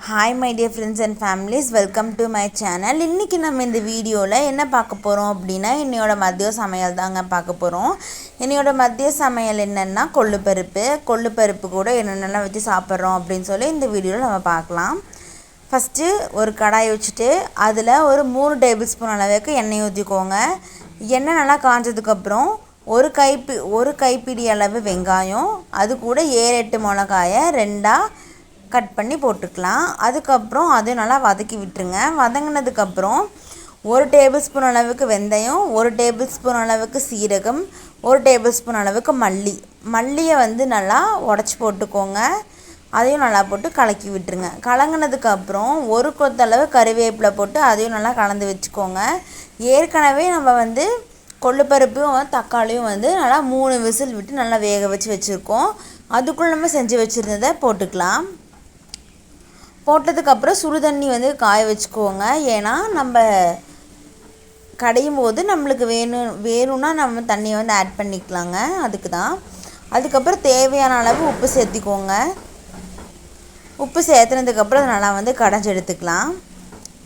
Hi my dear friends and families, welcome to my channel. இன்னைக்கு நம்ம இந்த வீடியோல என்ன பார்க்க போறோம் அப்படினா என்னோட மதிய சமையல் தாங்க பார்க்க போறோம். என்னோட மதிய சமையல் என்னன்னா கொள்ளு பருப்பு கூட என்னென்னலாம் வச்சு சாப்பிடுறோம் அப்படினு சொல்லி இந்த வீடியோல நம்ம பார்க்கலாம். ஃபர்ஸ்ட் ஒரு கடாய் வச்சிட்டு அதுல ஒரு 3 டேபிள்ஸ்பூன் அளவுக்கு எண்ணெய் ஊத்திக்கோங்க. எண்ணெய் நல்லா காஞ்சதுக்கு அப்புறம் ஒரு கைப்பிடி அளவு வெங்காயம், அது கூட 7-8 மிளகாயை ரெண்டா கட் பண்ணி போட்டுக்கலாம். அதுக்கப்புறம் அதை நல்லா வதக்கி விட்டுருங்க. வதங்கினதுக்கு அப்புறம் 1 டேபிள்ஸ்பூன் அளவுக்கு வெந்தயம், 1 டேபிள்ஸ்பூன் அளவுக்கு சீரகம், 1 டேபிள்ஸ்பூன் அளவுக்கு மல்லியை நல்லா உடச்சி போட்டுக்கோங்க. அதையும் நல்லா போட்டு கலக்கி விட்டுருங்க. கலங்கினதுக்கு அப்புறம் ஒரு கொத்தளவு கறிவேப்பிலை போட்டு அதையும் நல்லா கலந்து வச்சுக்கோங்க. ஏற்கனவே நம்ம கொள்ளுப்பருப்பும் தக்காளியும் நல்லா 3 விசில் விட்டு நல்லா வேக வச்சுருக்கோம். அதுக்குள்ளே நம்ம செஞ்சு வச்சுருந்ததை போட்டுக்கலாம். போட்டதுக்கப்புறம் சுடு தண்ணி காய வச்சுக்கோங்க. ஏன்னா நம்ம கடையும் போது நம்மளுக்கு வேணும்னா நம்ம தண்ணியை ஆட் பண்ணிக்கலாங்க. அதுக்கு தான். அதுக்கப்புறம் தேவையான அளவு உப்பு சேர்த்திக்கோங்க. உப்பு சேர்த்துனதுக்கப்புறம் அதை நல்லா கடைஞ்சி எடுத்துக்கலாம்.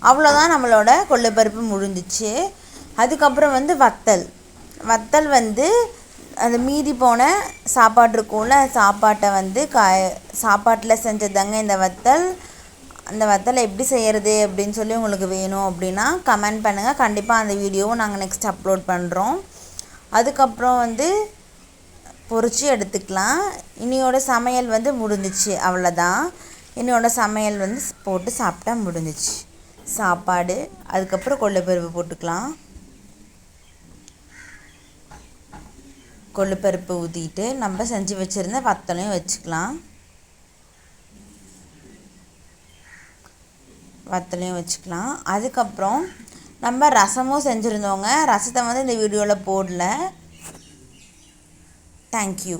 அவ்வளோதான், நம்மளோட கொள்ளுப்பருப்பு முடிஞ்சிச்சு. அதுக்கப்புறம் வத்தல் அந்த மீதி போன சாப்பாடு இருக்கும்ல, சாப்பாட்டை சாப்பாட்டில் செஞ்சதாங்க இந்த வத்தல். அந்த வத்தலை எப்படி செய்கிறது அப்படின்னு சொல்லி உங்களுக்கு வேணும் அப்படின்னா கமெண்ட் பண்ணுங்கள். கண்டிப்பாக அந்த வீடியோவை நாங்கள் நெக்ஸ்ட் அப்லோட் பண்ணுறோம். அதுக்கப்புறம் பொரிச்சு எடுத்துக்கலாம். இன்னையோட சமையல் முடிஞ்சிச்சு. அவ்வளோதான், இன்னையோட சமையல் போட்டு சாப்பிட்டா முடிஞ்சிச்சு சாப்பாடு. அதுக்கப்புறம் கொள்ளுப்பருப்பு போட்டுக்கலாம். கொள்ளுப்பருப்பு ஊற்றிட்டு நம்ம செஞ்சு வச்சுருந்த வத்தலையும் வச்சுக்கலாம். அதுக்கப்புறம் நம்ம ரசமும் செஞ்சுருந்தோங்க. ரசத்தை இந்த வீடியோவில் போடல. தேங்க்யூ.